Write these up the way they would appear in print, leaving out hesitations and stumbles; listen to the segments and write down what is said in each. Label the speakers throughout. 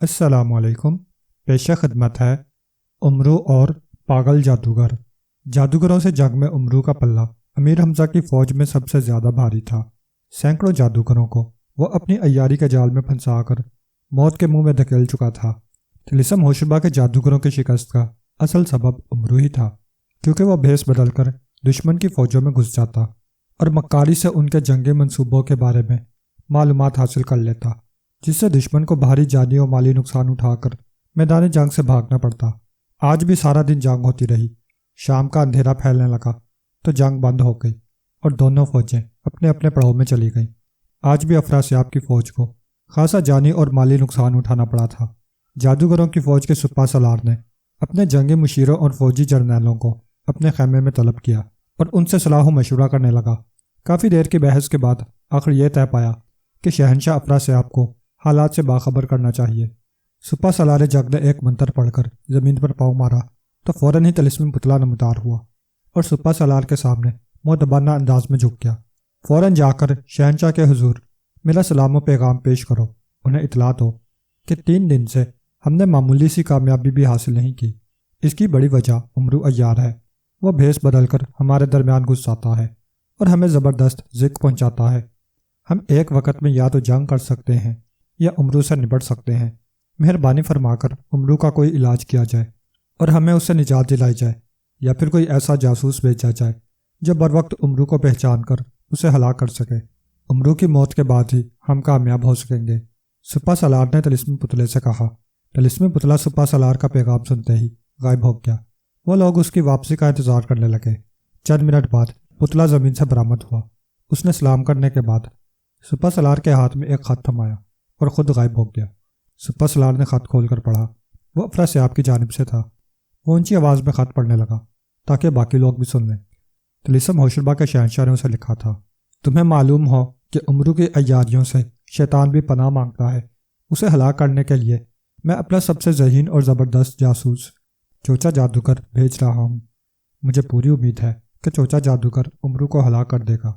Speaker 1: السلام علیکم۔ پیش خدمت ہے امرو اور پاگل جادوگر۔ جادوگروں سے جنگ میں امرو کا پلہ امیر حمزہ کی فوج میں سب سے زیادہ بھاری تھا۔ سینکڑوں جادوگروں کو وہ اپنی عیاری کے جال میں پھنسا کر موت کے منہ میں دھکیل چکا تھا۔ طلسم ہوشربا کے جادوگروں کی شکست کا اصل سبب امرو ہی تھا، کیونکہ وہ بھیس بدل کر دشمن کی فوجوں میں گھس جاتا اور مکاری سے ان کے جنگی منصوبوں کے بارے میں معلومات حاصل کر لیتا، جس سے دشمن کو بھاری جانی و مالی نقصان اٹھا کر میدان جنگ سے بھاگنا پڑتا۔ آج بھی سارا دن جنگ ہوتی رہی۔ شام کا اندھیرا پھیلنے لگا تو جنگ بند ہو گئی اور دونوں فوجیں اپنے اپنے پڑاؤ میں چلی گئیں۔ آج بھی افراسیاب کی فوج کو خاصا جانی اور مالی نقصان اٹھانا پڑا تھا۔ جادوگروں کی فوج کے سپہ سالار نے اپنے جنگی مشیروں اور فوجی جرنیلوں کو اپنے خیمے میں طلب کیا اور ان سے صلاح و مشورہ کرنے لگا۔ کافی دیر کی بحث کے بعد آخر یہ طے پایا کہ شہنشاہ افراسیاب کو حالات سے باخبر کرنا چاہیے۔ سپہ سالار جنگ نے ایک منتر پڑھ کر زمین پر پاؤں مارا تو فوراً ہی طلسمی پتلا نمودار ہوا اور سپہ سالار کے سامنے مؤدبانہ انداز میں جھک گیا۔ فوراً جا کر شہنشاہ کے حضور میرا سلام و پیغام پیش کرو، انہیں اطلاع دو کہ 3 دن سے ہم نے معمولی سی کامیابی بھی حاصل نہیں کی۔ اس کی بڑی وجہ امرو عیار ہے۔ وہ بھیس بدل کر ہمارے درمیان گھس آتا ہے اور ہمیں زبردست ذک پہنچاتا ہے۔ ہم ایک وقت میں یا تو جنگ کر سکتے ہیں یا امرو سے نبٹ سکتے ہیں۔ مہربانی فرما کر امرو کا کوئی علاج کیا جائے اور ہمیں اس سے نجات دلائی جائے، یا پھر کوئی ایسا جاسوس بھیجا جائے جو بر وقت امرو کو پہچان کر اسے ہلاک کر سکے۔ امرو کی موت کے بعد ہی ہم کامیاب ہو سکیں گے، سپہ سالار نے طلسمی پتلے سے کہا۔ طلسمی پتلا سپہ سالار کا پیغام سنتے ہی غائب ہو گیا۔ وہ لوگ اس کی واپسی کا انتظار کرنے لگے۔ چند منٹ بعد پتلا زمین سے برآمد ہوا۔ اس نے سلام کرنے کے بعد سپہ سالار کے ہاتھ میں ایک خط تھمایا اور خود غائب ہو گیا۔ سپہ سالار نے خط کھول کر پڑھا۔ وہ افراسیاب کی جانب سے تھا۔ وہ اونچی آواز میں خط پڑھنے لگا تاکہ باقی لوگ بھی سن لیں۔ طلسم ہوشربا کے شہنشاہ نے اسے لکھا تھا، تمہیں معلوم ہو کہ امرو کی عیاریوں سے شیطان بھی پناہ مانگتا ہے۔ اسے ہلاک کرنے کے لیے میں اپنا سب سے ذہین اور زبردست جاسوس چوچا جادوگر بھیج رہا ہوں۔ مجھے پوری امید ہے کہ چوچا جادوگر امرو کو ہلاک کر دے گا۔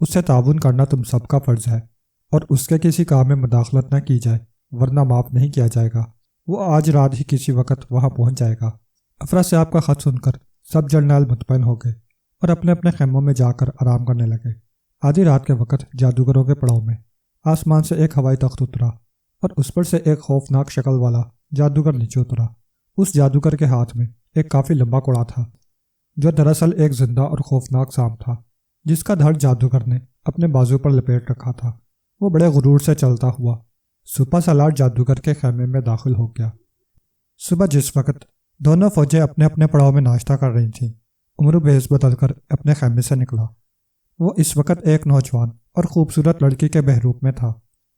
Speaker 1: اس سے تعاون کرنا تم سب کا فرض ہے اور اس کے کسی کام میں مداخلت نہ کی جائے، ورنہ معاف نہیں کیا جائے گا۔ وہ آج رات ہی کسی وقت وہاں پہنچ جائے گا۔ افراسیاب کا خط سن کر سب جرنیل مطمئن ہو گئے اور اپنے اپنے خیموں میں جا کر آرام کرنے لگے۔ آدھی رات کے وقت جادوگروں کے پڑاؤ میں آسمان سے ایک ہوائی تخت اترا اور اس پر سے ایک خوفناک شکل والا جادوگر نیچے اترا۔ اس جادوگر کے ہاتھ میں ایک کافی لمبا کوڑا تھا، جو دراصل ایک زندہ اور خوفناک سانپ تھا، جس کا دھڑ جادوگر نے اپنے بازو پر لپیٹ رکھا تھا۔ وہ بڑے غرور سے چلتا ہوا سپہ سالار جادوگر کے خیمے میں داخل ہو گیا۔ صبح جس وقت دونوں فوجیں اپنے اپنے پڑاؤ میں ناشتہ کر رہی تھیں، امرو بھیس بدل کر اپنے خیمے سے نکلا۔ وہ اس وقت ایک نوجوان اور خوبصورت لڑکی کے بہروپ میں تھا۔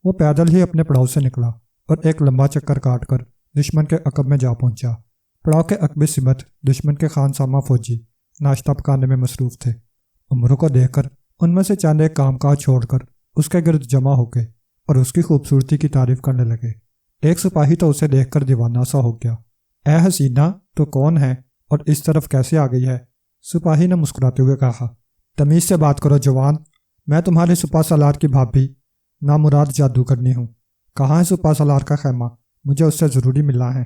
Speaker 1: وہ پیدل ہی اپنے پڑاؤ سے نکلا اور ایک لمبا چکر کاٹ کر دشمن کے عقب میں جا پہنچا۔ پڑاؤ کے عقبی سمت دشمن کے خانسامہ فوجی ناشتہ پکانے میں مصروف تھے۔ امرو کو دیکھ کر ان میں سے چند ایک کام کاج چھوڑ کر اس کے گرد جمع ہو گئے اور اس کی خوبصورتی کی تعریف کرنے لگے۔ ایک سپاہی تو اسے دیکھ کر دیوانہ سا ہو گیا۔ اے حسینہ، تو کون ہے اور اس طرف کیسے آ گئی ہے؟ سپاہی نے مسکراتے ہوئے کہا۔ تمیز سے بات کرو جوان، میں تمہارے سپہ سالار کی بھابھی نامراد جادوگرنی ہوں۔ کہاں ہے سپہ سالار کا خیمہ؟ مجھے اس سے ضروری ملنا ہے۔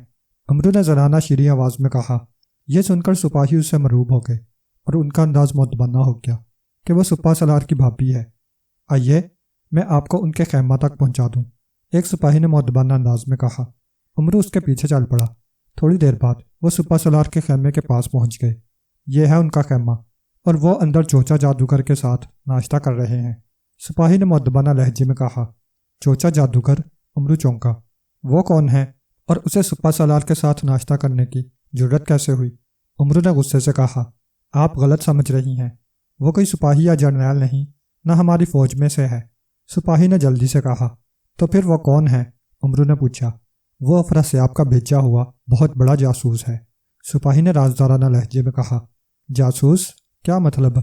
Speaker 1: امرو نے زنانہ شیریں آواز میں کہا۔ یہ سن کر سپاہی اس سے مرعوب ہو گئے اور ان کا انداز مؤدبانہ ہو گیا کہ وہ سپہ سالار کی بھابھی ہے۔ آئیے میں آپ کو ان کے خیمہ تک پہنچا دوں، ایک سپاہی نے مؤدبانہ انداز میں کہا۔ امرو اس کے پیچھے چل پڑا۔ تھوڑی دیر بعد وہ سپہ سالار کے خیمے کے پاس پہنچ گئے۔ یہ ہے ان کا خیمہ اور وہ اندر چوچا جادوگر کے ساتھ ناشتہ کر رہے ہیں، سپاہی نے مؤدبانہ لہجے میں کہا۔ چوچا جادوگر؟ امرو چونکا۔ وہ کون ہے اور اسے سپہ سالار کے ساتھ ناشتہ کرنے کی جرت کیسے ہوئی؟ امرو نے غصے سے کہا۔ آپ غلط سمجھ رہی ہیں، وہ کوئی سپاہی یا جرنیل نہیں، نہ ہماری فوج میں سے ہے، سپاہی نے جلدی سے کہا۔ تو پھر وہ کون ہے؟ امرو نے پوچھا۔ وہ افراسیاب کا بھیجا ہوا بہت بڑا جاسوس ہے، سپاہی نے رازدارانہ لہجے میں کہا۔ جاسوس؟ کیا مطلب؟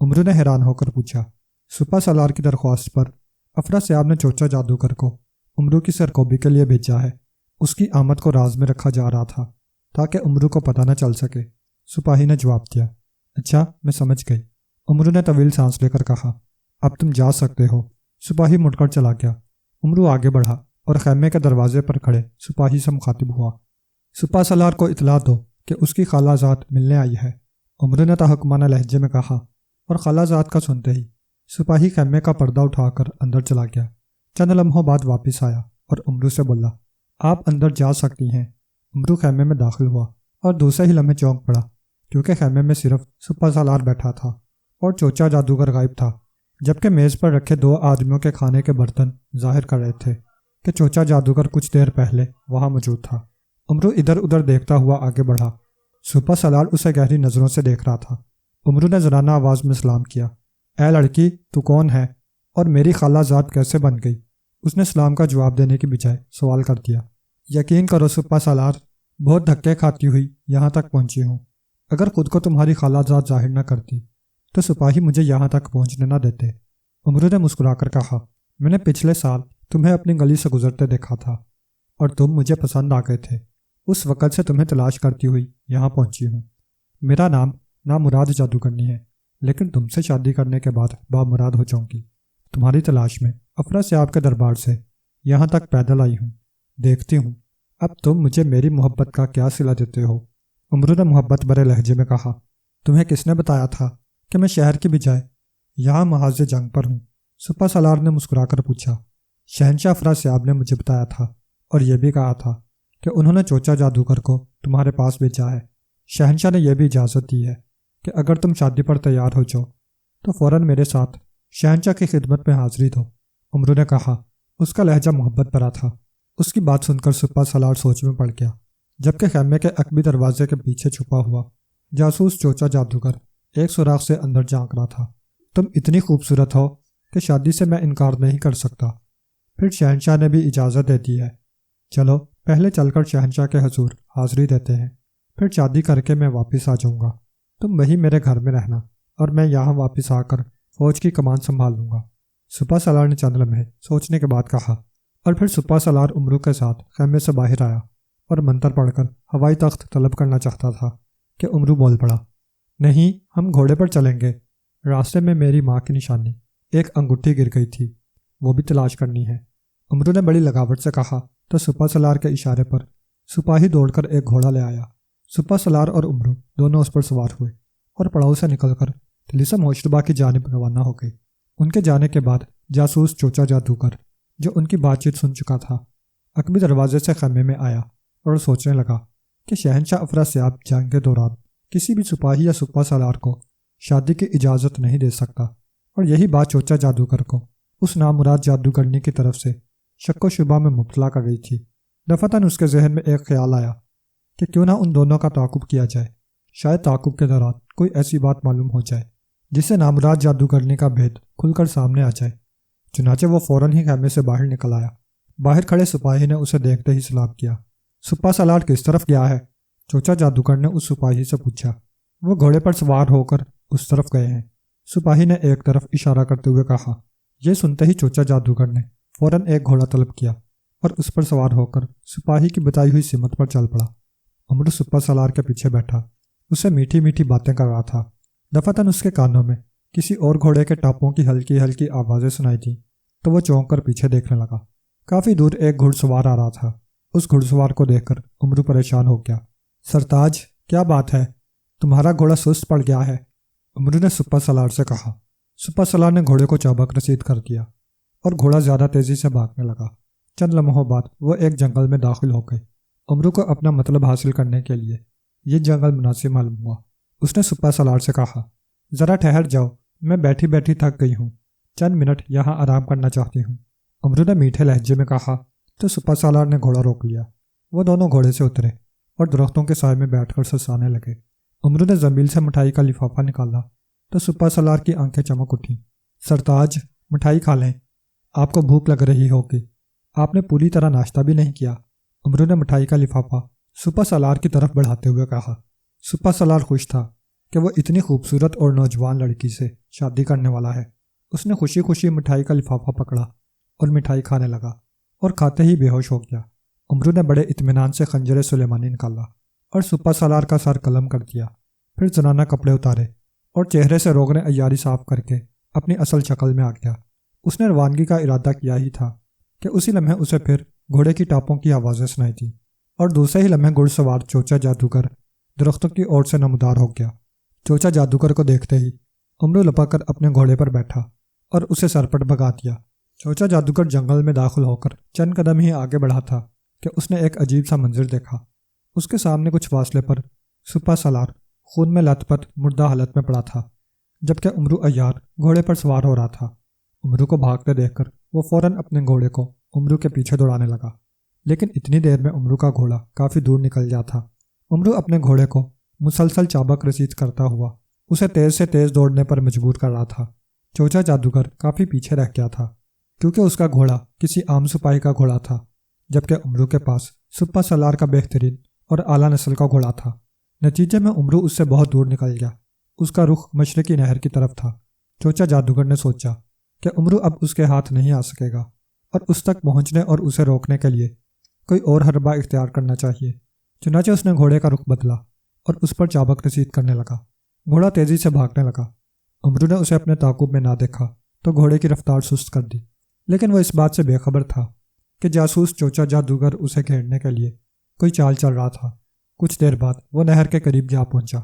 Speaker 1: امرو نے حیران ہو کر پوچھا۔ سپہ سالار کی درخواست پر افراسیاب نے چوچا جادوگر کو امرو کی سرکوبی کے لیے بھیجا ہے۔ اس کی آمد کو راز میں رکھا جا رہا تھا تاکہ امرو کو پتہ نہ چل سکے، سپاہی نے جواب دیا۔ اچھا، میں سمجھ گئی، امرو نے طویل سانس لے کر کہا۔ اب تم جا سکتے ہو۔ سپاہی مڑ کر چلا گیا۔ امرو آگے بڑھا اور خیمے کے دروازے پر کھڑے سپاہی سے مخاطب ہوا۔ سپہ سالار کو اطلاع دو کہ اس کی خالہ زاد ملنے آئی ہے، عمرو نے تحکمانہ لہجے میں کہا، اور خالہ زاد کا سنتے ہی سپاہی خیمے کا پردہ اٹھا کر اندر چلا گیا۔ چند لمحوں بعد واپس آیا اور عمرو سے بولا، آپ اندر جا سکتی ہیں۔ عمرو خیمے میں داخل ہوا اور دوسرے ہی لمحے چونک پڑا، کیونکہ خیمے میں صرف سپہ سالار بیٹھا تھا اور چوچا جادوگر غائب تھا، جبکہ میز پر رکھے 2 آدمیوں کے کھانے کے برتن ظاہر کر رہے تھے کہ چوچا جادوگر کچھ دیر پہلے وہاں موجود تھا۔ عمرو ادھر ادھر دیکھتا ہوا آگے بڑھا۔ سپہ سالار اسے گہری نظروں سے دیکھ رہا تھا۔ عمرو نے زنانہ آواز میں سلام کیا، اے لڑکی، تو کون ہے اور میری خالہ زاد کیسے بن گئی؟ اس نے سلام کا جواب دینے کی بجائے سوال کر دیا۔ یقین کرو سپہ سالار، بہت دھکے کھاتی ہوئی یہاں تک پہنچی ہوں۔ اگر خود کو تمہاری خالہ زاد ظاہر نہ کرتی تو سپاہی مجھے یہاں تک پہنچنے نہ دیتے۔ عمرو نے مسکرا کر کہا، میں نے پچھلے سال تمہیں اپنی گلی سے گزرتے دیکھا تھا اور تم مجھے پسند آ گئے تھے۔ اس وقت سے تمہیں تلاش کرتی ہوئی یہاں پہنچی ہوں۔ میرا نام نامراد جادوگرنی ہے، لیکن تم سے شادی کرنے کے بعد بامراد ہو جاؤں گی۔ تمہاری تلاش میں افراسیاب کے دربار سے یہاں تک پیدل آئی ہوں۔ دیکھتی ہوں اب تم مجھے میری محبت کا کیا صلہ دیتے ہو۔ عمرو نے محبت بھرے لہجے میں کہا، تمہیں کس نے بتایا تھا کہ میں شہر کی بجائے یہاں محاذ جنگ پر ہوں؟ سپہ سالار نے مسکرا کر پوچھا۔ شہنشاہ افراسیاب نے مجھے بتایا تھا اور یہ بھی کہا تھا کہ انہوں نے چوچا جادوگر کو تمہارے پاس بھیجا ہے۔ شہنشاہ نے یہ بھی اجازت دی ہے کہ اگر تم شادی پر تیار ہو جاؤ تو فوراً میرے ساتھ شہنشاہ کی خدمت میں حاضری دو۔ عمرو نے کہا۔ اس کا لہجہ محبت بھرا تھا۔ اس کی بات سن کر سپہ سالار سوچ میں پڑ گیا، جبکہ خیمے کے عقبی دروازے کے پیچھے چھپا ہوا جاسوس چوچا جادوگر ایک سوراخ سے اندر جھانک رہا تھا۔ تم اتنی خوبصورت ہو کہ شادی سے میں انکار نہیں کر سکتا۔ پھر شہنشاہ نے بھی اجازت دے دی ہے۔ چلو پہلے چل کر شہنشاہ کے حضور حاضری دیتے ہیں، پھر شادی کر کے میں واپس آ جاؤں گا۔ تم وہی میرے گھر میں رہنا اور میں یہاں واپس آ کر فوج کی کمان سنبھال لوں گا۔ سپہ سالار نے چند لمحے سوچنے کے بعد کہا، اور پھر سپہ سالار عمرو کے ساتھ خیمے سے باہر آیا اور منتر پڑھ کر ہوائی تخت طلب کرنا چاہتا تھا کہ عمرو بول پڑا، نہیں، ہم گھوڑے پر چلیں گے۔ راستے میں میری ماں کی نشانی ایک انگوٹھی گر گئی تھی، وہ بھی تلاش کرنی ہے۔ عمرو نے بڑی لگاوٹ سے کہا تو سپہ سالار کے اشارے پر سپاہی دوڑ کر ایک گھوڑا لے آیا۔ سپہ سالار اور عمرو دونوں اس پر سوار ہوئے اور پڑاؤ سے نکل کر طلسم ہوشربا کی جانب روانہ ہو گئے۔ ان کے جانے کے بعد جاسوس چوچا جادوگر، جو ان کی بات چیت سن چکا تھا، عقبی دروازے سے خیمے میں آیا اور سوچنے لگا کہ شہنشاہ افراسیاب جنگ کے دوران کسی بھی سپاہی یا سپہ سالار کو شادی کی اجازت نہیں دے سکتا، اور یہی بات چوچا جادوگر کو اس نامراد جادوگرنی کی طرف سے شک و شبہ میں مبتلا کر رہی تھی۔ دفعتاً اس کے ذہن میں ایک خیال آیا کہ کیوں نہ ان دونوں کا تعاقب کیا جائے، شاید تعاقب کے دوران کوئی ایسی بات معلوم ہو جائے جس سے نامراد جادوگرنی کا بھید کھل کر سامنے آ جائے۔ چنانچہ وہ فوراً ہی خیمے سے باہر نکل آیا۔ باہر کھڑے سپاہی نے اسے دیکھتے ہی سلام کیا۔ سپہ سالار کس طرف گیا ہے؟ چوچا جادوگر نے اس سپاہی سے پوچھا۔ وہ گھوڑے پر سوار ہو کر اس طرف گئے ہیں، سپاہی نے ایک طرف اشارہ کرتے ہوئے کہا۔ یہ سنتے ہی چوچا جادوگر نے فوراً ایک گھوڑا طلب کیا اور اس پر سوار ہو کر سپاہی کی بتائی ہوئی سمت پر چل پڑا۔ عمرو سپہ سالار کے پیچھے بیٹھا اسے میٹھی میٹھی باتیں کر رہا تھا۔ دفعتاً اس کے کانوں میں کسی اور گھوڑے کے ٹاپوں کی ہلکی ہلکی آوازیں سنائی تھیں تو وہ چونک کر پیچھے دیکھنے لگا۔ کافی دور ایک گھڑ سوار آ رہا تھا۔ اس گھڑ سوار کو دیکھ کر عمرو پریشان ہو گیا۔ سرتاج، کیا بات ہے؟ تمہارا گھوڑا سست پڑ گیا ہے، عمرو نے سپہ سالار سے کہا۔ سپہ سالار نے گھوڑے کو چابک رسید کر دیا اور گھوڑا زیادہ تیزی سے بھاگنے لگا۔ چند لمحوں بعد وہ ایک جنگل میں داخل ہو گئے۔ عمرو کو اپنا مطلب حاصل کرنے کے لیے یہ جنگل مناسب معلوم ہوا۔ اس نے سپہ سالار سے کہا، ذرا ٹھہر جاؤ، میں بیٹھی بیٹھی تھک گئی ہوں، چند منٹ یہاں آرام کرنا چاہتی ہوں۔ عمرو نے میٹھے لہجے میں کہا تو سپہ سالار نے گھوڑا روک لیا۔ وہ دونوں گھوڑے سے اترے اور درختوں کے سائے میں بیٹھ کر سرسانے لگے۔ عمرو نے زنبیل سے مٹھائی کا لفافہ نکالا تو سپہ سالار کی آنکھیں چمک اٹھیں۔ سرتاج، مٹھائی کھا لیں، آپ کو بھوک لگ رہی ہوگی، آپ نے پوری طرح ناشتہ بھی نہیں کیا۔ عمرو نے مٹھائی کا لفافہ سپہ سالار کی طرف بڑھاتے ہوئے کہا۔ سپہ سالار خوش تھا کہ وہ اتنی خوبصورت اور نوجوان لڑکی سے شادی کرنے والا ہے۔ اس نے خوشی خوشی مٹھائی کا لفافہ پکڑا اور مٹھائی کھانے لگا اور کھاتے ہی بے ہوش ہو گیا۔ عمرو نے بڑے اطمینان سے خنجر سلیمانی نکالا اور سپہ سالار کا سر قلم کر دیا، پھر زنانہ کپڑے اتارے اور چہرے سے روغن عیاری صاف کر کے اپنی اصل شکل میں آ گیا۔ اس نے روانگی کا ارادہ کیا ہی تھا کہ اسی لمحے اسے پھر گھوڑے کی ٹاپوں کی آوازیں سنائی تھی اور دوسرے ہی لمحے گھڑ سوار چوچا جادوگر درختوں کی اوٹ سے نمودار ہو گیا۔ چوچا جادوگر کو دیکھتے ہی امرو لپا کر اپنے گھوڑے پر بیٹھا اور اسے سرپٹ بھگا دیا۔ چوچا جادوگر جنگل میں داخل ہو کر چند قدم ہی آگے بڑھا تھا کہ اس نے ایک عجیب سا منظر دیکھا۔ اس کے سامنے کچھ فاصلے پر سپا سالار خون میں لت پت مردہ حالت میں پڑا تھا، جبکہ امرو عیار گھوڑے پر سوار ہو رہا تھا۔ امرو کو بھاگتے دیکھ کر وہ فوراً اپنے گھوڑے کو امرو کے پیچھے دوڑانے لگا، لیکن اتنی دیر میں امرو کا گھوڑا کافی دور نکل گیا تھا۔ امرو اپنے گھوڑے کو مسلسل چابک رسید کرتا ہوا اسے تیز سے تیز دوڑنے پر مجبور کر رہا تھا۔ چوچا جادوگر کافی پیچھے رہ گیا تھا کیونکہ اس کا گھوڑا کسی عام سپاہی کا گھوڑا تھا، جبکہ امرو کے پاس سپا سالار کا بہترین اور اعلیٰ نسل کا گھوڑا تھا۔ نتیجے میں امرو اس سے بہت دور نکل گیا۔ اس کا رخ مشرقی نہر کی طرف تھا۔ چوچا جادوگر نے سوچا کہ امرو اب اس کے ہاتھ نہیں آ سکے گا اور اس تک پہنچنے اور اسے روکنے کے لیے کوئی اور حربہ اختیار کرنا چاہیے۔ چنانچہ اس نے گھوڑے کا رخ بدلا اور اس پر چابک رسید کرنے لگا۔ گھوڑا تیزی سے بھاگنے لگا۔ امرو نے اسے اپنے تعاقب میں نہ دیکھا تو گھوڑے کی رفتار سست کر دی، لیکن وہ اس بات سے بے خبر تھا کہ جاسوس چوچا جادوگر اسے گھیرنے کے لیے کوئی چال چل رہا تھا۔ کچھ دیر بعد وہ نہر کے قریب جا پہنچا۔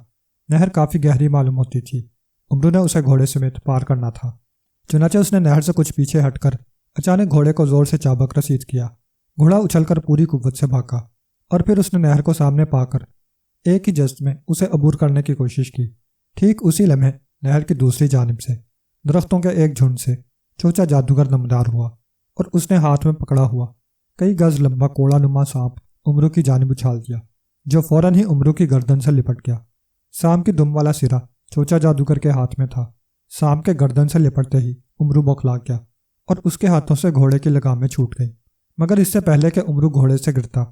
Speaker 1: نہر کافی گہری معلوم ہوتی تھی۔ امرو نے اسے گھوڑے سمیت پار کرنا تھا، چنانچہ اس نے نہر سے کچھ پیچھے ہٹ کر اچانک گھوڑے کو زور سے چابک رسید کیا۔ گھوڑا اچھل کر پوری قوت سے بھاگا اور پھر اس نے نہر کو سامنے پا کر ایک ہی جست میں اسے عبور کرنے کی کوشش کی۔ ٹھیک اسی لمحے نہر کی دوسری جانب سے درختوں کے ایک جھنڈ سے چوچا جادوگر نمودار ہوا اور اس نے ہاتھ میں پکڑا ہوا کئی گز لمبا کوڑا نما سانپ امرو کی جانب اچھال دیا، جو فوراً ہی امرو کی گردن سے لپٹ گیا۔ سانپ کی دم والا سرا چوچا جادوگر کے ہاتھ میں تھا۔ سانپ کے گردن سے لپٹتے ہی امرو بوکھلا گیا اور اس کے ہاتھوں سے گھوڑے کی لگامیں چھوٹ گئیں، مگر اس سے پہلے کہ امرو گھوڑے سے گرتا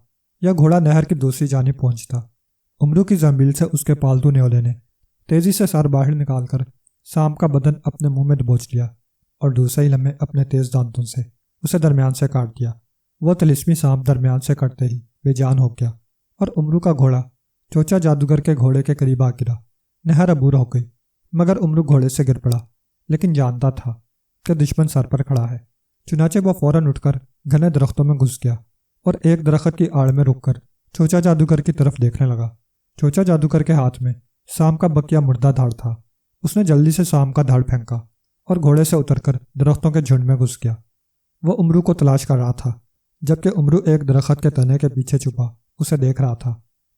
Speaker 1: یا گھوڑا نہر کی دوسری جانب پہنچتا، امرو کی زنبیل سے اس کے پالتو نیولے نے تیزی سے سر باہر نکال کر سانپ کا بدن اپنے منہ میں دبوچ لیا اور دوسرے ہی لمحے اپنے تیز دانتوں سے اسے درمیان سے کاٹ دیا۔ وہ طلسمی سانپ درمیان سے کٹتے ہی بے جان ہو گیا اور امرو کا گھوڑا چوچا جادوگر کے گھوڑے کے قریب آ گرا۔ نہر عبور ہو گئی، مگر امرو گھوڑے سے گر پڑا، لیکن جانتا تھا کہ دشمن سر پر کھڑا ہے۔ چنانچہ وہ فوراً اٹھ کر گھنے درختوں میں گھس گیا اور ایک درخت کی آڑ میں رک کر چوچا جادوگر کی طرف دیکھنے لگا۔ چوچا جادوگر کے ہاتھ میں سانپ کا بکیا مردہ دھاڑ تھا۔ اس نے جلدی سے سانپ کا دھاڑ پھینکا اور گھوڑے سے اتر کر درختوں کے جھنڈ میں گھس گیا۔ وہ امرو کو تلاش کر رہا تھا، جبکہ امرو ایک درخت کے تنے کے پیچھے چھپا اسے دیکھ رہا تھا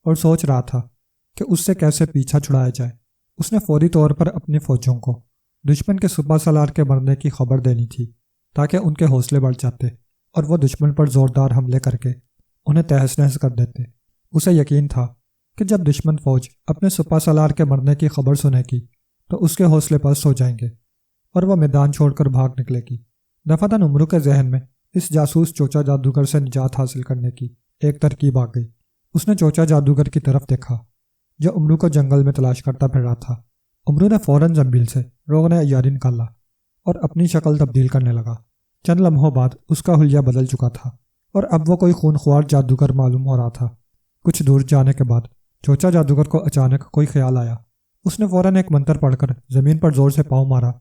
Speaker 1: اور سوچ رہا تھا کہ اس سے کیسے پیچھا چھڑایا جائے۔ اس نے فوری طور پر اپنی فوجوں کو دشمن کے سپا سالار کے مرنے کی خبر دینی تھی، تاکہ ان کے حوصلے بڑھ جاتے اور وہ دشمن پر زوردار حملے کر کے انہیں تہس نہس کر دیتے۔ اسے یقین تھا کہ جب دشمن فوج اپنے سپا سالار کے مرنے کی خبر سنے گی تو اس کے حوصلے پست ہو جائیں گے اور وہ میدان چھوڑ کر بھاگ نکلے گی۔ دفعتاً امرو کے ذہن میں اس جاسوس چوچا جادوگر سے نجات حاصل کرنے کی ایک ترکیب آ گئی۔ اس نے چوچا جادوگر کی طرف دیکھا جو امرو کو جنگل میں تلاش کرتا پھر رہا تھا۔ امرو نے فوراً زنبیل سے روغن عیاری نکالا اور اپنی شکل تبدیل کرنے لگا۔ چند لمحوں بعد اس کا حلیہ بدل چکا تھا اور اب وہ کوئی خون خوار جادوگر معلوم ہو رہا تھا۔ کچھ دور جانے کے بعد چوچا جادوگر کو اچانک کوئی خیال آیا۔ اس نے فوراً ایک منتر پڑھ کر زمین پر زور سے پاؤں مارا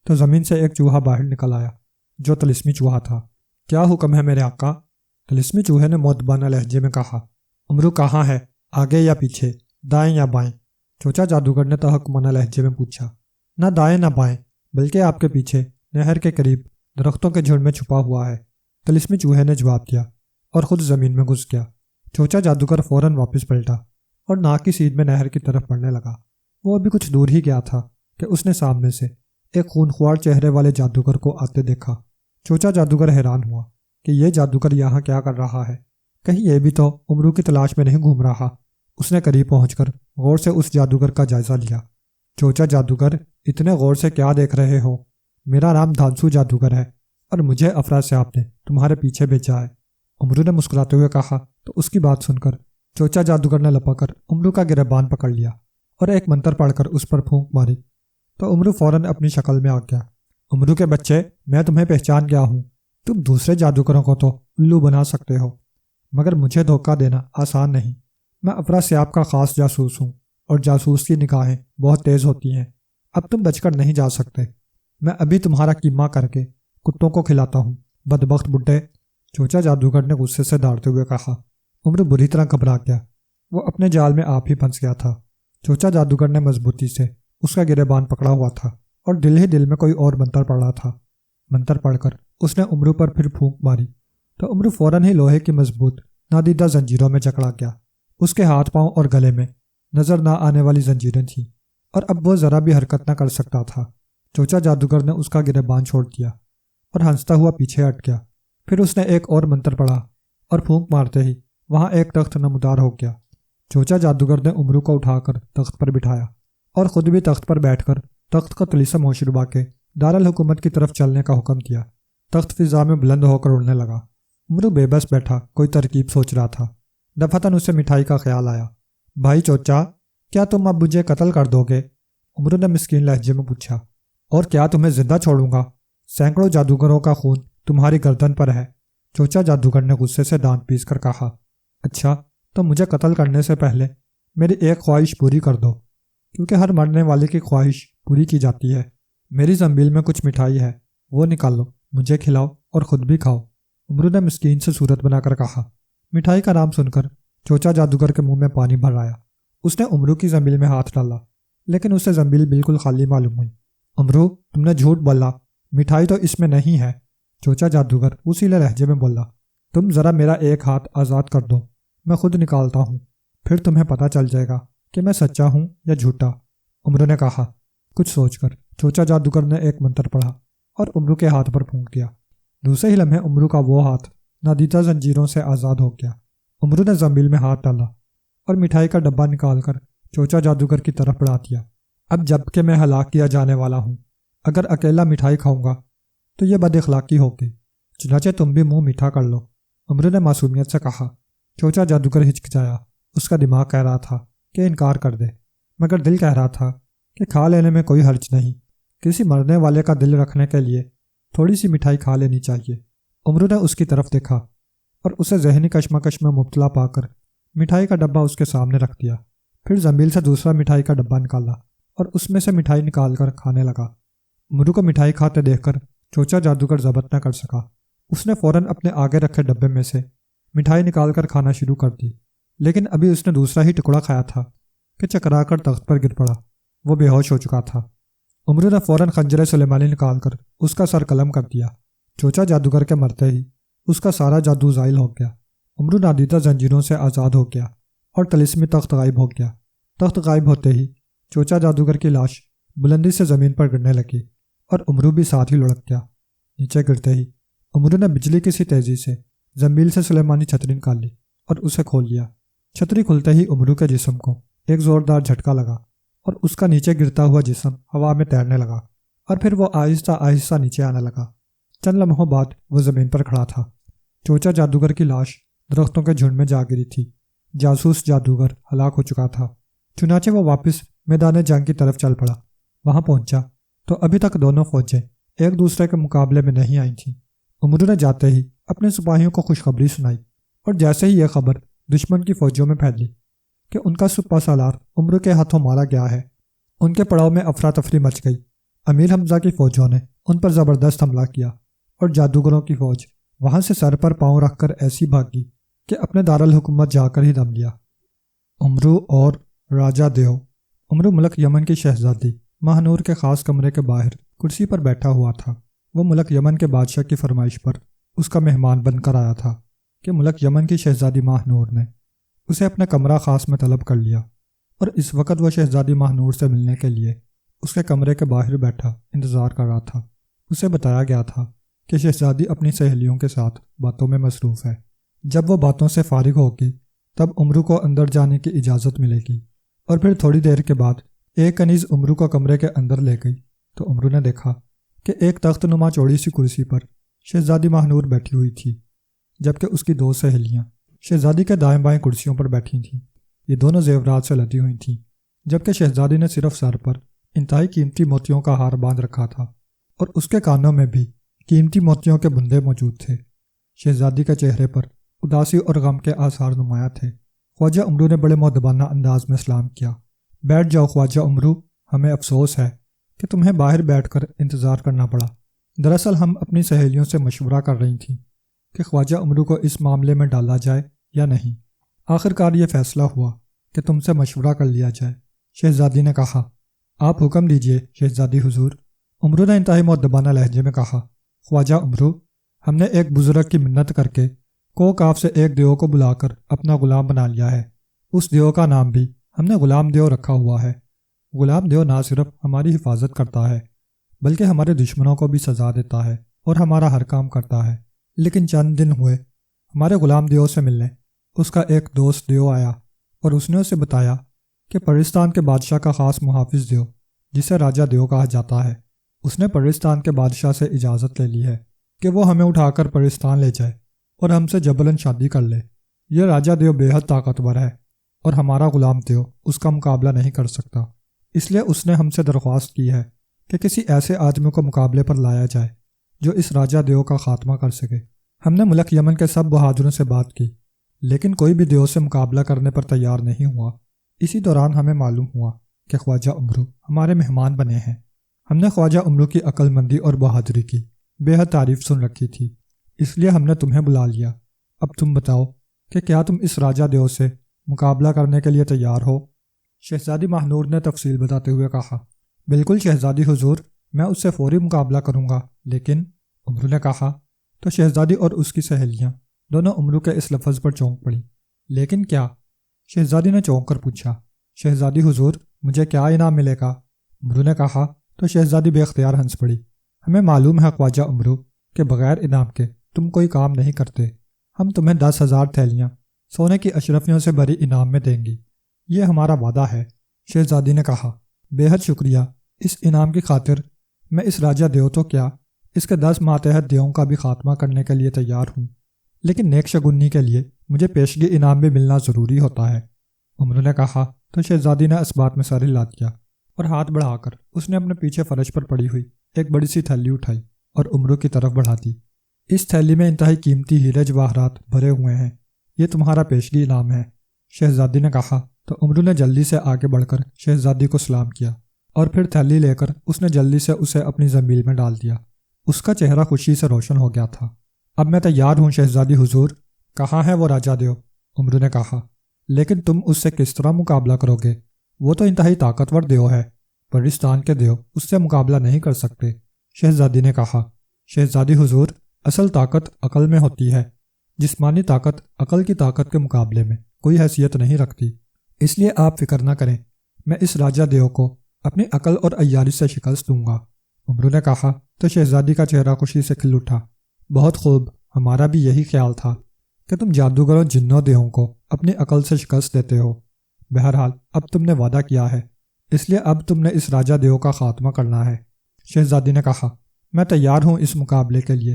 Speaker 1: تو زمین سے ایک چوہا باہر نکل آیا جو طلسمی چوہا تھا۔ کیا حکم ہے میرے آقا؟ طلسمی چوہے نے مؤدبانہ لہجے میں کہا۔ امرو کہاں ہے؟ آگے یا پیچھے؟ دائیں یا بائیں؟ چوچا جادوگر نے تحکمانہ لہجے میں پوچھا۔ نہ دائیں نہ بائیں، بلکہ آپ کے پیچھے نہر کے قریب درختوں کے جھنڈ میں چھپا ہوا ہے، طلسمی چوہے نے جواب دیا اور خود زمین میں گھس گیا۔ چوچا جادوگر فوراً واپس پلٹا اور ناک کی سیدھ میں نہر کی طرف بڑھنے لگا۔ وہ ابھی کچھ دور ہی گیا تھا کہ اس نے سامنے سے ایک خونخوار چہرے والے جادوگر کو آتے دیکھا۔ چوچا جادوگر حیران ہوا کہ یہ جادوگر یہاں کیا کر رہا ہے، کہیں یہ بھی تو امرو کی تلاش میں نہیں گھوم رہا۔ اس نے قریب پہنچ کر غور سے اس جادوگر کا جائزہ لیا۔ چوچا جادوگر، اتنے غور سے کیا دیکھ رہے ہو؟ میرا نام دھانسو جادوگر ہے اور مجھے افراسیاب نے تمہارے پیچھے بھیجا ہے۔ امرو نے مسکراتے ہوئے کہا تو اس کی بات سن کر چوچا جادوگر نے لپک کر امرو کا گریبان پکڑ لیا اور ایک منتر پڑھ کر اس پر پھونک ماری تو امرو فوراً اپنی شکل میں آ گیا۔ امرو کے بچے، میں تمہیں پہچان گیا ہوں۔ تم دوسرے جادوگروں کو تو الو بنا سکتے ہو، مگر مجھے دھوکہ دینا آسان نہیں۔ میں افراسیاب کا خاص جاسوس ہوں اور جاسوس کی نگاہیں بہت تیز ہوتی ہیں۔ اب تم بچ کر نہیں جا سکتے۔ میں ابھی تمہارا کیما کر کے کتوں کو کھلاتا ہوں۔ بدبخت بڈھے، چوچا جادوگر نے غصے سے دھاڑتے ہوئے کہا۔ امرو بری طرح گھبرا گیا، وہ اپنے جال میں آپ ہی پھنس گیا تھا۔ چوچا جادوگر نے مضبوطی سے اس کا گریبان پکڑا ہوا تھا اور دل ہی دل میں کوئی اور منتر پڑھ رہا تھا۔ منتر پڑھ کر اس نے امرو پر پھر پھونک ماری تو امرو فوراً ہی لوہے کی مضبوط نادیدہ زنجیروں میں جکڑا گیا۔ اس کے ہاتھ پاؤں اور گلے میں نظر نہ آنے والی زنجیریں تھیں اور اب وہ ذرا بھی حرکت نہ کر سکتا تھا۔ چوچا جادوگر نے اس کا گریبان چھوڑ دیا اور ہنستا ہوا پیچھے ہٹ گیا۔ پھر اس نے ایک اور منتر پڑھا اور پھونک مارتے ہی وہاں ایک تخت نمودار ہو گیا۔ چوچا جادوگر نے امرو کو اٹھا کر تخت پر بٹھایا اور خود بھی تخت پر بیٹھ کر تخت کا طلسم ہوشربا کے دارالحکومت کی طرف چلنے کا حکم دیا۔ تخت فضا میں بلند ہو کر اڑنے لگا۔ امرو بے بس بیٹھا کوئی ترکیب سوچ رہا تھا۔ دفعتاً اسے مٹھائی کا خیال آیا۔ بھائی چوچا، کیا تم اب مجھے قتل کر دو گے؟ امرو نے مسکین لہجے میں پوچھا۔ اور کیا تمہیں زندہ چھوڑوں گا؟ سینکڑوں جادوگروں کا خون تمہاری گردن پر ہے۔ چوچا جادوگر نے غصے سے دانت پیس کر کہا۔ اچھا، تو مجھے قتل کرنے سے پہلے میری ایک خواہش پوری کر دو، کیونکہ ہر مرنے والے کی خواہش پوری کی جاتی ہے۔ میری زنبیل میں کچھ مٹھائی ہے، وہ نکالو، مجھے کھلاؤ اور خود بھی کھاؤ۔ امرو نے مسکین سے صورت بنا کر کہا۔ مٹھائی کا نام سن کر چوچا جادوگر کے منہ میں پانی بھر آیا۔ اس نے امرو کی زنبیل میں ہاتھ ڈالا، لیکن اسے زنبیل بالکل خالی معلوم ہوئی۔ امرو، تم نے جھوٹ بولا، مٹھائی تو اس میں نہیں ہے۔ چوچا جادوگر اسی لہجے میں بولا۔ تم ذرا میرا ایک ہاتھ آزاد کر دو، میں خود نکالتا ہوں، پھر تمہیں پتہ چل جائے گا کہ میں سچا ہوں یا جھوٹا۔ امرو نے کہا۔ کچھ سوچ کر چوچا جادوگر نے ایک منتر پڑھا اور امرو کے ہاتھ پر پھونک دیا۔ دوسرے ہی لمحے امرو کا وہ ہاتھ نادیدہ زنجیروں سے آزاد ہو گیا۔ امرو نے زنبیل میں ہاتھ ڈالا اور مٹھائی کا ڈبہ نکال کر چوچا جادوگر کی طرف بڑھا دیا۔ اب جب کہ میں ہلاک کیا جانے والا ہوں، اگر اکیلا مٹھائی کھاؤں گا تو یہ بد اخلاقی ہوگی، چنانچہ تم بھی منہ میٹھا کر لو۔ امرو نے معصومیت سے کہا۔ چوچا جادوگر ہچکچایا۔ اس کا دماغ کہہ رہا تھا کہ انکار کر دے، مگر دل کہہ رہا تھا کہ کھا لینے میں کوئی حرج نہیں۔ کسی مرنے والے کا دل رکھنے کے لیے تھوڑی سی مٹھائی کھا لینی چاہیے۔ امرو نے اس کی طرف دیکھا اور اسے ذہنی کشمکش میں مبتلا پا کر مٹھائی کا ڈبہ اس کے سامنے رکھ دیا۔ پھر زنبیل سے دوسرا مٹھائی کا ڈبہ نکالا اور اس میں سے مٹھائی نکال کر کھانے لگا۔ امرو کو مٹھائی کھاتے دیکھ کر چوچا جادوگر ضبط نہ کر سکا۔ اس نے فوراً اپنے آگے رکھے ڈبے میں سے مٹھائی نکال کر کھانا شروع کر دی، لیکن ابھی اس نے دوسرا ہی ٹکڑا کھایا تھا کہ چکرا کر تخت پر گر پڑا۔ وہ بے ہوش ہو چکا تھا۔ امرو نے فوراً خنجر سلیمانی نکال کر اس کا سر قلم کر دیا۔ چوچا جادوگر کے مرتے ہی اس کا سارا جادو زائل ہو گیا۔ امرو نادیدہ زنجیروں سے آزاد ہو گیا اور طلسمی تخت غائب ہو گیا۔ تخت غائب ہوتے ہی چوچا جادوگر کی لاش بلندی سے زمین پر گرنے لگی اور امرو بھی ساتھ ہی لڑک گیا۔ نیچے گرتے ہی امرو نے بجلی کی سی تیزی سے زنبیل سے سلیمانی چھتری نکال لی اور اسے کھول لیا۔ چھتری کھلتے ہی امرو کے جسم کو ایک زوردار جھٹکا لگا اور اس کا نیچے گرتا ہوا جسم ہوا میں تیرنے لگا اور پھر وہ آہستہ آہستہ نیچے آنے لگا۔ چند لمحوں بعد وہ زمین پر کھڑا تھا۔ چوچا جادوگر کی لاش درختوں کے جھنڈ میں جا گری تھی۔ جاسوس جادوگر ہلاک ہو چکا تھا، چنانچہ وہ واپس میدان جنگ کی طرف چل پڑا۔ وہاں پہنچا تو ابھی تک دونوں فوجیں ایک دوسرے کے مقابلے میں نہیں آئی تھیں۔ امرو نے جاتے ہی اپنے سپاہیوں کو خوشخبری سنائی اور جیسے ہی یہ خبر دشمن کی فوجوں میں پھیلی کہ ان کا سپہ سالار امرو کے ہاتھوں مارا گیا ہے، ان کے پڑاؤ میں افراتفری مچ گئی۔ امیر حمزہ کی فوجوں نے ان پر زبردست حملہ کیا اور جادوگروں کی فوج وہاں سے سر پر پاؤں رکھ کر ایسی بھاگی کہ اپنے دارالحکومت جا کر ہی دم لیا۔ امرو اور راجہ دیو۔ امرو ملک یمن کی شہزادی ماہنور کے خاص کمرے کے باہر کرسی پر بیٹھا ہوا تھا۔ وہ ملک یمن کے بادشاہ کی فرمائش پر اس کا مہمان بن کر آیا تھا کہ ملک یمن کی شہزادی ماہنور نے اسے اپنے کمرہ خاص میں طلب کر لیا اور اس وقت وہ شہزادی ماہنور سے ملنے کے لیے اس کے کمرے کے باہر بیٹھا انتظار کر رہا تھا۔ اسے بتایا گیا تھا کہ شہزادی اپنی سہیلیوں کے ساتھ باتوں میں مصروف ہے۔ جب وہ باتوں سے فارغ ہوگی تب امرو کو اندر جانے کی اجازت ملے گی۔ اور پھر تھوڑی دیر کے بعد ایک کنیز امرو کو کمرے کے اندر لے گئی تو امرو نے دیکھا کہ ایک تخت نما چوڑی سی کرسی پر شہزادی ماہنور بیٹھی ہوئی تھی، جبکہ اس کی دو سہیلیاں شہزادی کے دائیں بائیں کرسیوں پر بیٹھی تھیں۔ یہ دونوں زیورات سے لدی ہوئی تھیں، جبکہ شہزادی نے صرف سر پر انتہائی قیمتی موتیوں کا ہار باندھ رکھا تھا اور اس کے کانوں میں بھی قیمتی موتیوں کے بندے موجود تھے۔ شہزادی کے چہرے پر اداسی اور غم کے آثار نمایاں تھے۔ خواجہ امرو نے بڑے مؤدبانہ انداز میں سلام کیا۔ بیٹھ جاؤ خواجہ امرو، ہمیں افسوس ہے کہ تمہیں باہر بیٹھ کر انتظار کرنا پڑا۔ دراصل ہم اپنی سہیلیوں سے مشورہ کر رہی تھیں کہ خواجہ امرو کو اس معاملے میں ڈالا جائے یا نہیں۔ آخر کار یہ فیصلہ ہوا کہ تم سے مشورہ کر لیا جائے۔ شہزادی نے کہا، آپ حکم دیجئے شہزادی حضور۔ امرو نے انتہائی مؤدبانہ لہجے میں کہا، خواجہ امرو، ہم نے ایک بزرگ کی منت کر کے کوکاف سے ایک دیو کو بلا کر اپنا غلام بنا لیا ہے۔ اس دیو کا نام بھی ہم نے غلام دیو رکھا ہوا ہے۔ غلام دیو نہ صرف ہماری حفاظت کرتا ہے بلکہ ہمارے دشمنوں کو بھی سزا دیتا ہے اور ہمارا ہر کام کرتا ہے۔ لیکن چند دن ہوئے ہمارے غلام دیو سے ملنے اس کا ایک دوست دیو آیا اور اس نے اسے بتایا کہ پرستان کے بادشاہ کا خاص محافظ دیو، جسے راجہ دیو کہا جاتا ہے، اس نے پرستان کے بادشاہ سے اجازت لے لی ہے کہ وہ ہمیں اٹھا کر پرستان لے جائے اور ہم سے جبراً شادی کر لے۔ یہ راجہ دیو بے حد طاقتور ہے اور ہمارا غلام دیو اس کا مقابلہ نہیں کر سکتا، اس لیے اس نے ہم سے درخواست کی ہے کہ کسی ایسے آدمی کو مقابلے پر لایا جائے جو اس راجہ دیو کا خاتمہ کر سکے۔ ہم نے ملک یمن کے سب بہادروں سے بات کی لیکن کوئی بھی دیو سے مقابلہ کرنے پر تیار نہیں ہوا۔ اسی دوران ہمیں معلوم ہوا کہ خواجہ امرو ہمارے مہمان بنے ہیں۔ ہم نے خواجہ امرو کی عقل مندی اور بہادری کی بے حد تعریف سن رکھی تھی، اس لیے ہم نے تمہیں بلا لیا۔ اب تم بتاؤ کہ کیا تم اس راجہ دیو سے مقابلہ کرنے کے لیے تیار ہو؟ شہزادی ماہنور نے تفصیل بتاتے ہوئے کہا، بالکل شہزادی حضور، میں اس سے فوری مقابلہ کروں گا۔ لیکن امرو نے کہا تو شہزادی اور اس کی سہیلیاں دونوں امرو کے اس لفظ پر چونک پڑیں۔ لیکن کیا؟ شہزادی نے چونک کر پوچھا، شہزادی حضور، مجھے کیا انعام ملے گا؟ امرو نے کہا تو شہزادی بے اختیار ہنس پڑی، ہمیں معلوم ہے خواجہ امرو کہ بغیر انعام کے تم کوئی کام نہیں کرتے۔ ہم تمہیں 10,000 تھیلیاں سونے کی اشرفیوں سے بھری انعام میں دیں گی، یہ ہمارا وعدہ ہے۔ شہزادی نے کہا، بے حد شکریہ، اس انعام کی خاطر میں اس راجہ دیو تو کیا، اس کے 10 ماتحت دیووں کا بھی خاتمہ کرنے کے لیے تیار ہوں، لیکن نیک شگونی کے لیے مجھے پیشگی انعام بھی ملنا ضروری ہوتا ہے۔ امرو نے کہا تو شہزادی نے اس بات میں سر ہلا دیا اور ہاتھ بڑھا کر اس نے اپنے پیچھے فرش پر پڑی ہوئی ایک بڑی سی تھیلی اٹھائی اور امرو کی طرف بڑھا دی۔ اس تھیلی میں انتہائی قیمتی ہیرے جواہرات بھرے ہوئے ہیں، یہ تمہارا پیشگی انعام ہے۔ شہزادی نے کہا تو امرو نے جلدی سے آگے بڑھ کر شہزادی کو سلام کیا اور پھر تھیلی لے کر اس نے جلدی سے اسے اپنی زنبیل میں ڈال دیا۔ اس کا چہرہ خوشی سے روشن ہو گیا تھا۔ اب میں تیار ہوں شہزادی حضور۔ کہاں ہے وہ راجہ دیو؟ امرو نے کہا، لیکن تم اس سے کس طرح مقابلہ کرو گے؟ وہ تو انتہائی طاقتور دیو ہے، پرستان کے دیو اس سے مقابلہ نہیں کر سکتے۔ شہزادی نے کہا، شہزادی حضور، اصل طاقت عقل میں ہوتی ہے، جسمانی طاقت عقل کی طاقت کے مقابلے میں کوئی حیثیت نہیں رکھتی، اس لیے آپ فکر نہ کریں، میں اس راجہ دیو کو اپنی عقل اور عیاری سے شکست دوں گا۔ امرو نے کہا تو شہزادی کا چہرہ خوشی سے کھل اٹھا، بہت خوب، ہمارا بھی یہی خیال تھا کہ تم جادوگروں جنوں دیہوں کو اپنی عقل سے شکست دیتے ہو۔ بہرحال اب تم نے وعدہ کیا ہے، اس لیے اب تم نے اس راجہ دیو کا خاتمہ کرنا ہے۔ شہزادی نے کہا، میں تیار ہوں اس مقابلے کے لیے۔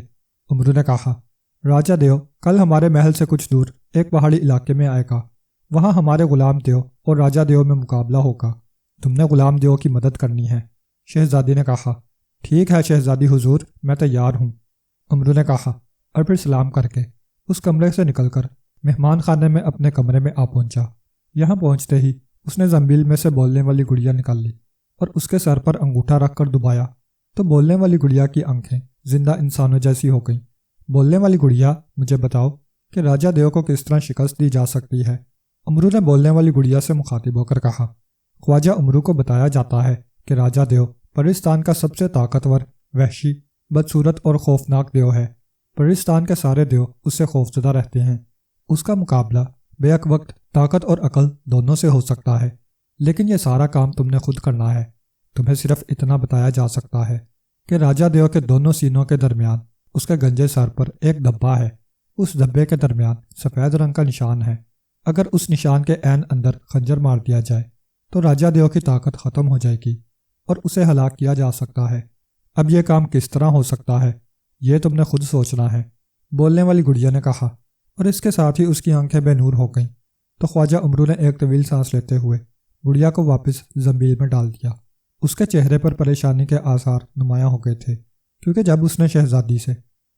Speaker 1: امرو نے کہا، راجہ دیو کل ہمارے محل سے کچھ دور ایک پہاڑی علاقے میں آئے گا، وہاں ہمارے غلام دیو اور راجہ دیو میں مقابلہ ہوگا، تم نے غلام دیو کی مدد کرنی ہے۔ شہزادی نے کہا، ٹھیک ہے شہزادی حضور، میں تیار ہوں۔ امرو نے کہا اور پھر سلام کر کے اس کمرے سے نکل کر مہمان خانے میں اپنے کمرے میں آ پہنچا۔ یہاں پہنچتے ہی اس نے زنبیل میں سے بولنے والی گڑیا نکال لی اور اس کے سر پر انگوٹھا رکھ کر دبایا تو بولنے والی گڑیا کی آنکھیں زندہ انسانوں جیسی ہو گئیں۔ بولنے والی گڑیا، مجھے بتاؤ کہ راجہ دیو کو کس طرح شکست دی جا سکتی ہے؟ امرو نے بولنے والی گڑیا سے مخاطب ہو کر کہا، خواجہ امرو کو بتایا جاتا ہے کہ راجہ دیو پرستان کا سب سے طاقتور، وحشی، بدصورت اور خوفناک دیو ہے۔ پرستان کے سارے دیو اس سے خوفزدہ رہتے ہیں۔ اس کا مقابلہ بیک وقت طاقت اور عقل دونوں سے ہو سکتا ہے، لیکن یہ سارا کام تم نے خود کرنا ہے۔ تمہیں صرف اتنا بتایا جا سکتا ہے کہ راجہ دیو کے دونوں سینوں کے درمیان اس کے گنجے سر پر ایک دھبا ہے، اس دھبے کے درمیان سفید رنگ کا نشان ہے۔ اگر اس نشان کے عین اندر خنجر مار دیا جائے تو راجہ دیو کی طاقت ختم ہو جائے گی اور اسے ہلاک کیا جا سکتا ہے۔ اب یہ کام کس طرح ہو سکتا ہے، یہ تم نے خود سوچنا ہے، بولنے والی گڑیا نے کہا، اور اس کے ساتھ ہی اس کی آنکھیں بے نور ہو گئیں۔ تو خواجہ امرو نے ایک طویل سانس لیتے ہوئے گڑیا کو واپس زنبیل میں ڈال دیا۔ اس کے چہرے پر پریشانی کے آثار نمایاں ہو گئے تھے، کیونکہ جب اس نے شہزادی سے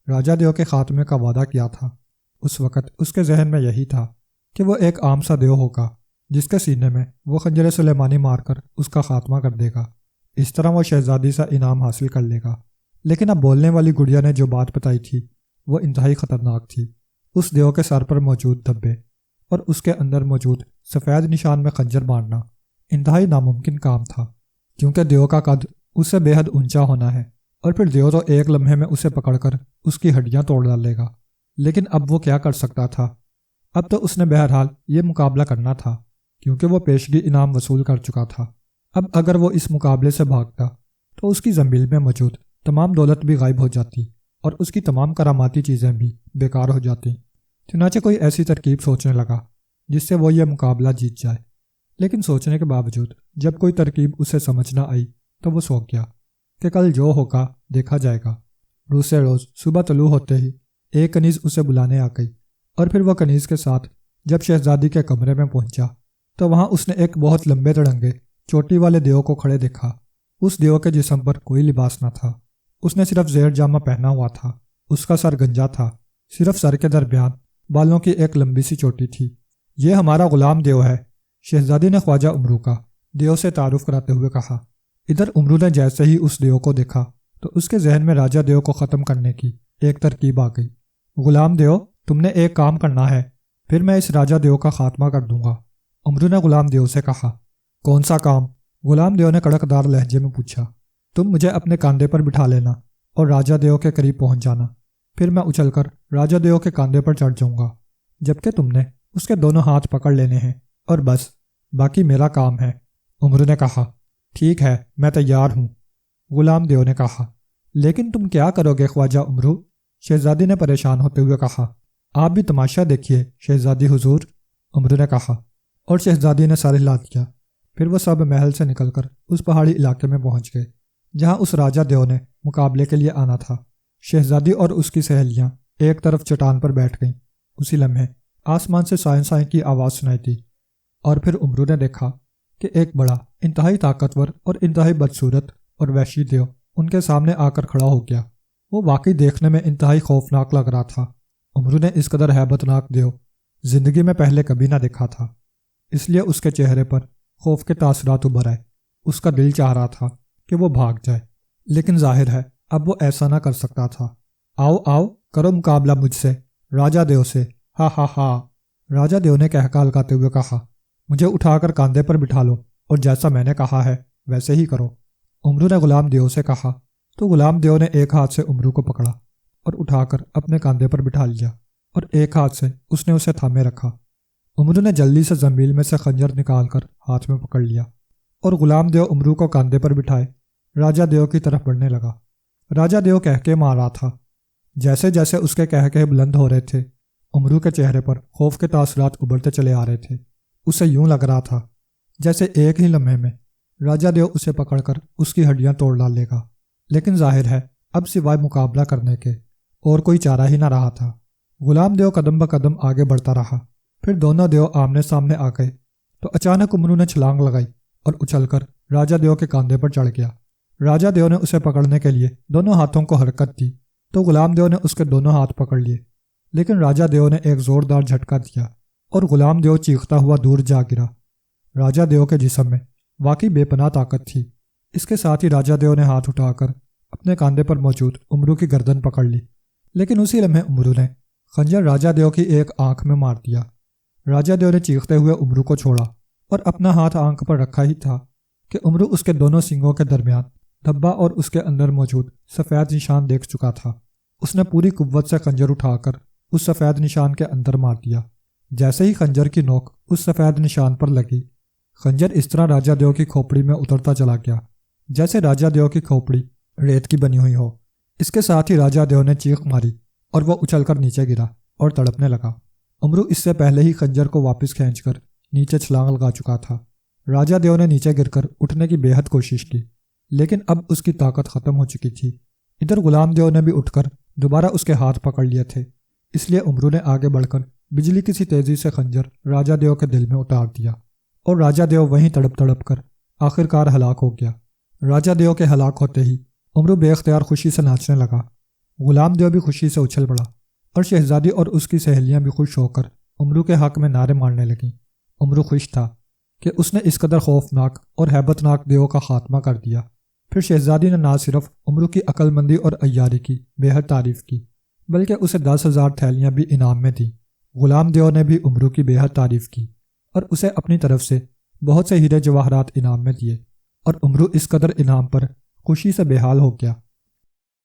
Speaker 1: راجہ دیو کے خاتمے کا وعدہ کیا تھا، اس وقت اس کے ذہن میں یہی تھا کہ وہ ایک عام سا دیو ہوگا جس کے سینے میں وہ خنجر سلیمانی مار کر اس کا خاتمہ کر دے گا، اس طرح وہ شہزادی سے انعام حاصل کر لے گا۔ لیکن اب بولنے والی گڑیا نے جو بات بتائی تھی وہ انتہائی خطرناک تھی۔ اس دیو کے سر پر موجود دھبے اور اس کے اندر موجود سفید نشان میں خنجر مارنا انتہائی ناممکن کام تھا، کیونکہ دیو کا قد اس سے بے حد اونچا ہونا ہے، اور پھر دیو تو ایک لمحے میں اسے پکڑ کر اس کی ہڈیاں توڑ ڈالے گا۔ لیکن اب وہ کیا کر سکتا تھا؟ اب تو اس نے بہرحال یہ مقابلہ کرنا تھا، کیونکہ وہ پیشگی انعام وصول کر چکا تھا۔ اب اگر وہ اس مقابلے سے بھاگتا تو اس کی زنبیل میں موجود تمام دولت بھی غائب ہو جاتی اور اس کی تمام کراماتی چیزیں بھی بیکار ہو جاتی۔ چنانچہ کوئی ایسی ترکیب سوچنے لگا جس سے وہ یہ مقابلہ جیت جائے، لیکن سوچنے کے باوجود جب کوئی ترکیب اسے سمجھ نہ آئی تو وہ سوچ گیا کہ کل جو ہوگا دیکھا جائے گا۔ دوسرے روز صبح طلوع ہوتے ہی ایک کنیز اسے بلانے آ گئی، اور پھر وہ کنیز کے ساتھ جب شہزادی کے کمرے میں پہنچا تو وہاں اس نے ایک بہت لمبے تڑنگے چوٹی والے دیو کو کھڑے دیکھا۔ اس دیو کے جسم پر کوئی لباس نہ تھا، اس نے صرف زیر جامہ پہنا ہوا تھا۔ اس کا سر گنجا تھا، صرف سر کے درمیان بالوں کی ایک لمبی سی چوٹی تھی۔ یہ ہمارا غلام دیو ہے، شہزادی نے خواجہ امرو کا دیو سے تعارف کراتے ہوئے کہا۔ ادھر امرو نے جیسے ہی اس دیو کو دیکھا تو اس کے ذہن میں راجہ دیو کو ختم کرنے کی ایک ترکیب آ گئی۔ غلام دیو، تم نے ایک کام کرنا ہے، پھر میں اس راجہ دیو کا خاتمہ کر دوں گا۔ امرو نے غلام دیو سے کہا۔ کون سا کام؟ غلام دیو نے کڑکدار لہجے میں پوچھا۔ تم مجھے اپنے کاندھے پر بٹھا لینا اور راجہ دیو کے قریب پہنچ جانا، پھر میں اچھل کر راجہ دیو کے کاندھے پر چڑھ جاؤں گا، جبکہ تم نے اس کے دونوں ہاتھ پکڑ لینے ہیں، اور بس باقی میرا کام ہے۔ امرو نے کہا، ٹھیک ہے، میں تیار ہوں۔ غلام دیو نے کہا، لیکن تم کیا کرو گے خواجہ امرو؟ شہزادی نے پریشان ہوتے ہوئے کہا۔ آپ بھی تماشا دیکھیے شہزادی حضور، امرو نے کہا، اور شہزادی نے سر ہلا دیا۔ پھر وہ سب محل سے نکل کر اس پہاڑی علاقے میں پہنچ گئے جہاں اس راجہ دیو نے مقابلے کے لیے آنا تھا۔ شہزادی اور اس کی سہیلیاں ایک طرف چٹان پر بیٹھ گئیں۔ اسی لمحے آسمان سے سائیں سائیں کی آواز سنائی دی، اور پھر امرو نے دیکھا کہ ایک بڑا انتہائی طاقتور اور انتہائی بدصورت اور وحشی دیو ان کے سامنے آ کر کھڑا ہو گیا۔ وہ واقعی دیکھنے میں انتہائی خوفناک لگ رہا تھا۔ امرو نے اس قدر ہیبتناک دیو زندگی میں پہلے کبھی نہ دیکھا تھا، اس لیے اس کے چہرے پر خوف کے تاثرات ابھر آئے۔ اس کا دل چاہ رہا تھا کہ وہ بھاگ جائے، لیکن ظاہر ہے اب وہ ایسا نہ کر سکتا تھا۔ آؤ آؤ، کرو مقابلہ مجھ سے، راجہ دیو سے، ہا ہا ہا۔ راجہ دیو نے قہقہ لگاتے ہوئے کہا، مجھے اٹھا کر کاندھے پر بٹھا لو اور جیسا میں نے کہا ہے ویسے ہی کرو۔ امرو نے غلام دیو سے کہا تو غلام دیو نے ایک ہاتھ سے امرو کو پکڑا اور اٹھا کر اپنے کاندھے پر بٹھا لیا، اور ایک ہاتھ سے اس نے اسے تھامے رکھا۔ امرو نے جلدی سے زنبیل میں سے خنجر نکال کر ہاتھ میں پکڑ لیا، اور غلام دیو امرو کو کاندھے پر بٹھائے راجہ دیو کی طرف بڑھنے لگا۔ راجہ دیو کہکے مار رہا تھا۔ جیسے جیسے اس کے کہکے بلند ہو رہے تھے، امرو کے چہرے پر خوف کے تاثرات ابھرتے چلے آ رہے تھے۔ اسے یوں لگ رہا تھا جیسے ایک ہی لمحے میں راجہ دیو اسے پکڑ کر اس کی ہڈیاں توڑ ڈالے گا، لیکن ظاہر ہے اب سوائے مقابلہ کرنے کے اور کوئی چارہ ہی نہ رہا تھا۔ غلام دیو قدم بقدم آگے بڑھتا رہا، پھر دونوں دیو آمنے سامنے آ گئے تو اچانک امرو نے چھلانگ لگائی اور اچھل کر راجہ دیو کے کاندھے پر چڑھ گیا۔ راجہ دیو نے اسے پکڑنے کے لیے دونوں ہاتھوں کو حرکت دی تو غلام دیو نے اس کے دونوں ہاتھ پکڑ لیے، لیکن راجہ دیو نے ایک زوردار جھٹکا دیا اور غلام دیو چیختا ہوا دور جا گرا۔ راجہ دیو کے جسم میں واقعی بے پناہ طاقت تھی۔ اس کے ساتھ ہی راجہ دیو نے ہاتھ اٹھا کر اپنے کاندھے پر موجود امرو کی گردن پکڑ لی، لیکن اسی لمحے امرو نے خنجر راجہ دیو کی ایک آنکھ میں مار دیا۔ راجہ دیو نے چیختے ہوئے امرو کو چھوڑا اور اپنا ہاتھ آنکھ پر رکھا ہی تھا کہ امرو اس کے دونوں سینگوں کے درمیان دھبا اور اس کے اندر موجود سفید نشان دیکھ چکا تھا۔ اس نے پوری قوت سے خنجر اٹھا کر اس سفید نشان کے اندر مار دیا۔ جیسے ہی خنجر کی نوک اس سفید نشان پر لگی، خنجر اس طرح راجہ دیو کی کھوپڑی میں اترتا چلا گیا جیسے راجہ دیو کی کھوپڑی ریت کی بنی ہوئی ہو۔ اس کے ساتھ ہی راجہ دیو نے چیخ ماری اور وہ اچھل کر نیچے گرا اور تڑپنے لگا۔ امرو اس سے پہلے ہی خنجر کو واپس کھینچ کر نیچے چھلانگ لگا چکا تھا۔ راجہ دیو نے نیچے گر کر اٹھنے کی بے حد کوشش کی، لیکن اب اس کی طاقت ختم ہو چکی تھی۔ ادھر غلام دیو نے بھی اٹھ کر دوبارہ اس کے ہاتھ پکڑ لیے تھے، اس لیے امرو نے آگے بڑھ کر بجلی کی سی تیزی سے خنجر راجہ دیو کے دل میں اتار دیا، اور راجہ دیو وہیں تڑپ تڑپ کر آخرکار ہلاک ہو گیا۔ راجہ دیو کے ہلاک ہوتے ہی امرو بے اختیار خوشی سے ناچنے لگا۔ غلام دیو بھی خوشی سے اچھل پڑا، اور شہزادی اور اس کی سہیلیاں بھی خوش ہو کر امرو کے حق میں نعرے مارنے لگیں۔ امرو خوش تھا کہ اس نے اس قدر خوفناک اور ہیبتناک دیو کا خاتمہ کر دیا۔ پھر شہزادی نے نہ صرف امرو کی عقل مندی اور عیاری کی بے حد تعریف کی، بلکہ اسے 10,000 تھیلیاں بھی انعام میں دیں۔ غلام دیو نے بھی امرو کی بے حد تعریف کی اور اسے اپنی طرف سے بہت سے ہیرے جواہرات انعام میں دیے، اور امرو اس قدر انعام پر خوشی سے بے حال ہو گیا